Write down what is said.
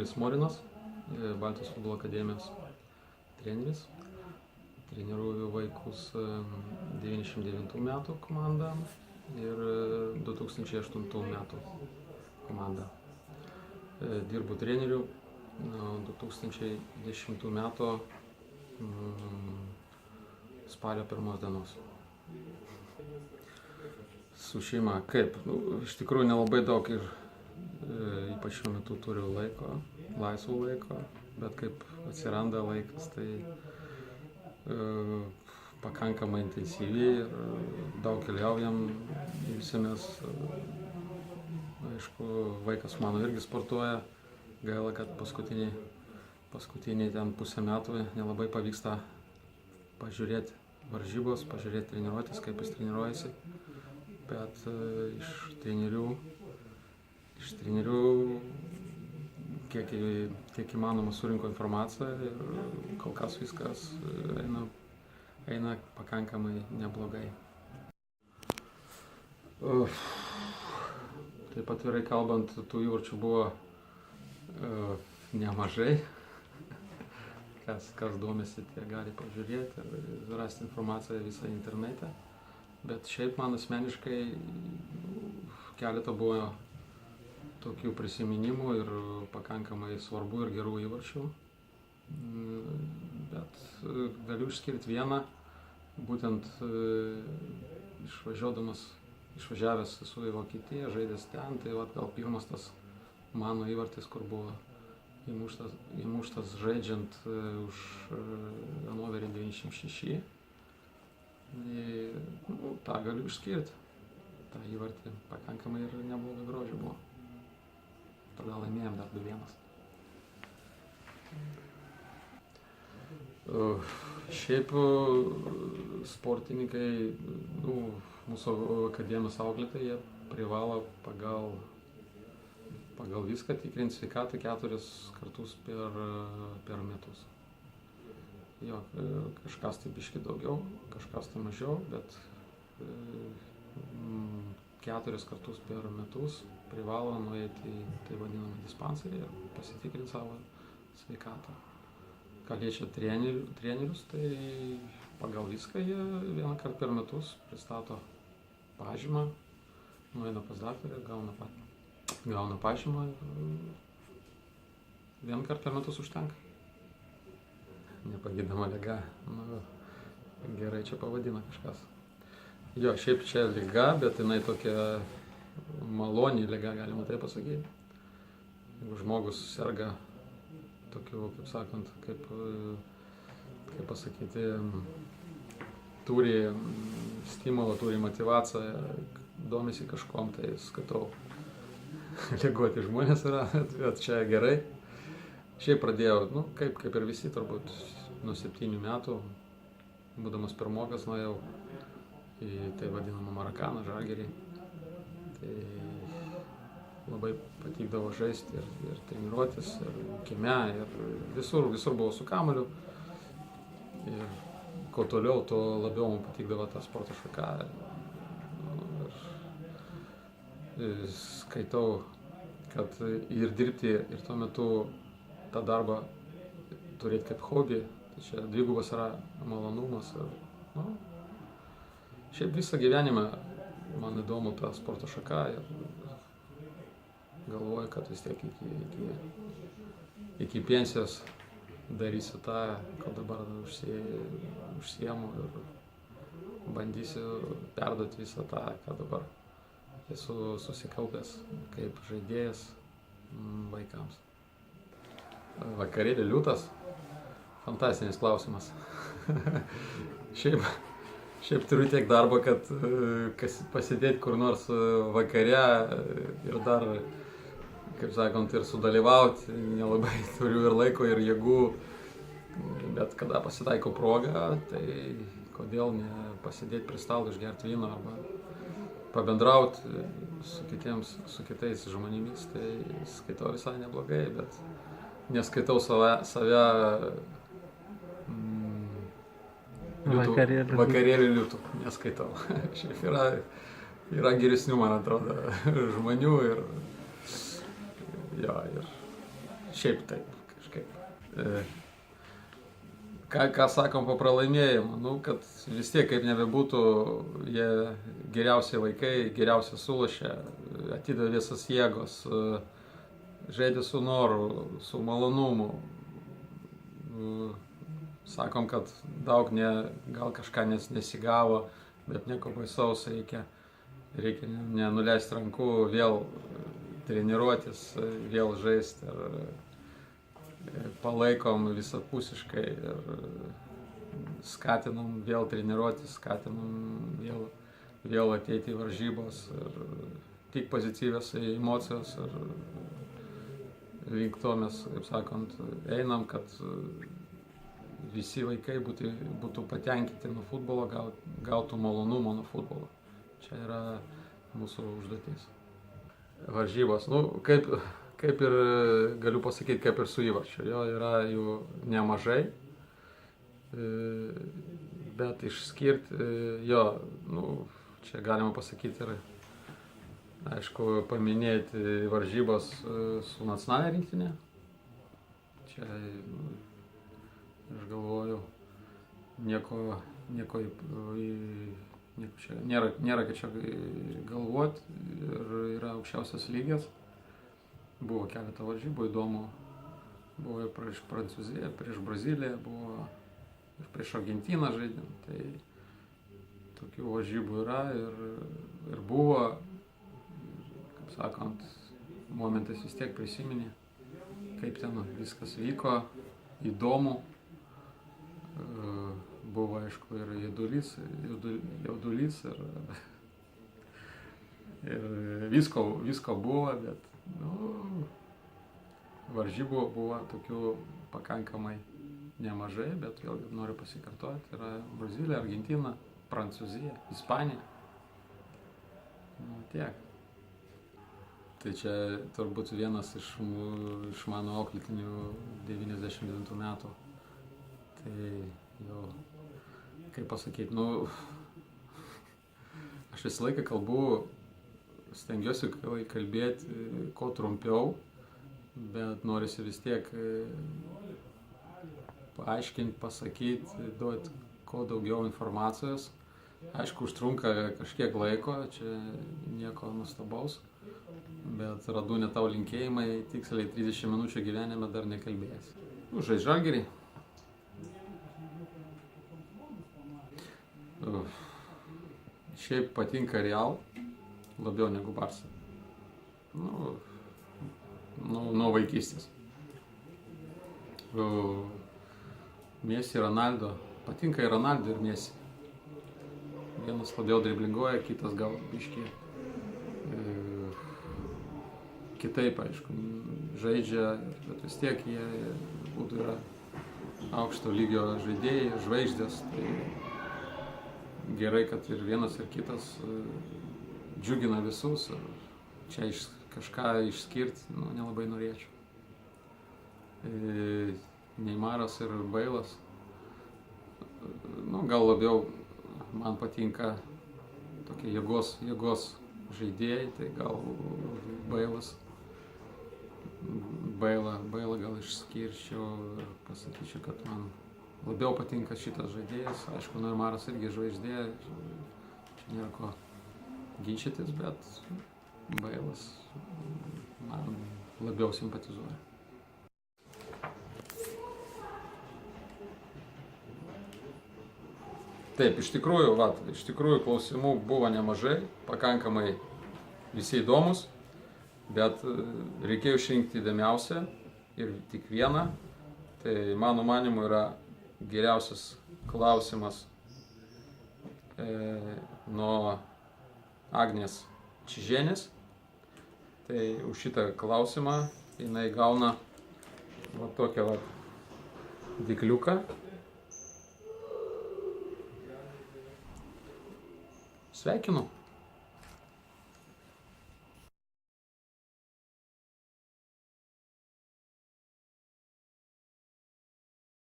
Emilis Morinas, Baltijos futbolo akademijos treneris. Treniruoju vaikus 99 metų komandą ir 2008 metų komandą. Dirbu treneriu nuo 2010 metų spalio 1 dienos. Su šeima kaip? Iš tikrųjų nelabai daug ir ypač šiuo metu turiu laiko, laisvo laiko, bet kaip atsiranda laikas, tai pakankamai intensyviai ir daug keliaujam visi mes. Aišku, vaikas mano irgi sportuoja, gaila, kad paskutiniai ten pusę metų nelabai pavyksta pažiūrėti varžybos, pažiūrėti treniruotis, kaip jis treniruojasi, bet iš trenerių kiek įmanoma surinko informaciją ir kol kas viskas eina pakankamai neblogai. Taip atvirai kalbant, tų įvarčių buvo nemažai. Kas domisi, tie gali pažiūrėti ir rasti informaciją visą internete. Bet šiaip man asmeniškai keletą buvo tokių prisiminimų ir pakankamai svarbu ir gerų įvarčių. Bet galiu išskirti vieną, būtent išvažiavęs esu į Vokietiją, žaidęs ten, tai gal pirmas tas mano įvartis, kur buvo įmuštas žaidžiant už Hanoverį 96. tą galiu išskirti. Tą įvartį pakankamai ir neblogai grožio buvo. Tada laimėjom dar 2-1. Šiaip sportininkai, mūsų akademijos auklėtojai, jie privalo pagal viską tikrinti sveikatą 4 kartus per metus. Jo, kažkas tai biškį daugiau, kažkas tai mažiau, bet 4 kartus per metus privalo nueiti į tai vadinamą dispanserį ir pasitikrinti savo sveikatą. Ką liečia trenerius, tai pagal viską jie vieną kartą per metus pristato pažymą, nueina pas daktarą, gauna pažymą ir vieną kartą per metus užtenka. Nepagydoma liga, gerai čia pavadina kažkas. Jo, šiaip čia liga, bet jinai tokia maloni liga, galima taip pasakyti. Jeigu žmogus serga tokiu, kaip sakant, kaip pasakyti, turi stimulą, turi motyvaciją, domisi kažkom, tai skaitau, ligoti žmonės yra, bet čia gerai. Šiaip pradėjau, kaip ir visi, turbūt nuo 7 metų, būdamas pirmokas, nuėjau į tai vadinamą Marakaną, Žalgirį. Tai labai patikdavo žaisti ir treniruotis, ir kieme, ir visur buvau su kamuoliu. Ir kuo toliau, tuo labiau man patikdavo ta sporto šaka. Ir skaitau, kad ir dirbti, ir tuo metu tą darbą turėti kaip hobį, tai čia dvigubas yra malonumas. Šiaip visą gyvenimą man įdomu ta sporto šaka ir galvoju, kad vis tiek iki pensijos darysiu tą, kad dabar užsiemu ir bandysiu perduoti visą tą, ką dabar esu susikaupęs kaip žaidėjas vaikams. Vakarėlį liūtas? Fantastinis klausimas. Šiaip turiu tiek darbo, kad pasidėti kur nors vakare ir dar, kaip sakant, ir sudalyvauti, nelabai turiu ir laiko, ir jėgų, bet kada pasitaiko proga, tai kodėl ne pasidėti prie stalo, išgerti vyno arba pabendrauti su kitais žmonėmis, tai skaitau visai neblogai, bet neskaitau save vakarėlių liūtų, neskaitau. Šiaip yra geresnių, man atrodo, žmonių ir šiaip taip kažkaip. Ką sakom po pralaimėjimo, nu, kad vis tiek kaip nebebūtų, jie geriausi vaikai, geriausiai sulašė, atidavė visas jėgos, žaidė su noru, su malonumu. Sakom, kad daug gal kažką nesigavo, bet nieko baisaus, reikia nenuleisti rankų, vėl treniruotis, vėl žaisti ir palaikom visapusiškai ir skatinam vėl treniruotis, skatinam vėl ateiti į varžybos ir tik pozityvios emocijos ir link to mes, kaip sakant, einam, kad visi vaikai būtų patenkinti nuo futbolo, gautų malonumo nuo futbolo. Čia yra mūsų užduotis. Varžybos, nu, kaip ir galiu pasakyti, kaip ir su įvarčiu. Jo yra jų nemažai, bet išskirti jo, nu, čia galima pasakyti ir, aišku, paminėti varžybos su nacionalinė rinktinė. Čia, aš galvoju, nieko čia nėra ką čia galvoti ir yra aukščiausias lygis. Buvo keletą varžybų, įdomu, buvo ir prieš Prancūziją, prieš Braziliją, buvo ir prieš Argentiną žaidėm, tai tokių varžybų yra ir buvo, kaip sakant, momentais vis tiek prisiminė, kaip ten viskas vyko, įdomu. Buvo, aišku, ir jaudulys ir visko buvo, bet varžybų buvo tokių pakankamai nemažai, bet vėlgi noriu pasikartoti, yra Brazilija, Argentina, Prancūzija, Ispanija. Tiek. Tai čia turbūt vienas iš mano auklėtinių 99 metų. Tai jau, kaip pasakyti, aš visą laiką kalbu, stengiuosi kalbėti kuo trumpiau, bet norisi vis tiek paaiškinti, pasakyti, duoti kuo daugiau informacijos. Aišku, užtrunka kažkiek laiko, čia nieko nuostabaus, bet radu ne tau linkėjimai, tiksliai 30 minučių gyvenime dar nekalbėjęs. Žaidžiu Žalgirį. Šiaip patinka Real labiau negu Barsa. Nuo vaikystės. Messi, Ronaldo. Patinka ir Ronaldo ir Messi. Vienas labiau driblinguoja, kitas gal biškį kitaip, aišku, žaidžia, bet vis tiek jie būtų yra aukšto lygio žaidėjai, žvaigždės. Tai gerai, kad ir vienas ir kitas džiugina visus. Čia kažką išskirti nelabai norėčiau. Neymaras ir Bailas. Gal labiau man patinka tokie jėgos žaidėjai, tai gal Bailą gal išskirčiau ir pasakyčiau, kad man labiau patinka šitas žaidėjas. Aišku, Neymaras irgi žvaigždė, čia nėra ko ginčytis, bet Bailas man labiau simpatizuoja. Taip, iš tikrųjų klausimų buvo nemažai, pakankamai visi įdomus, bet reikėjo išrinkti įdomiausią ir tik vieną. Tai mano manimu yra geriausias klausimas nuo Agnės Čiženės. Tai už šitą klausimą jinai gauna tokią dikliuką. Sveikinu.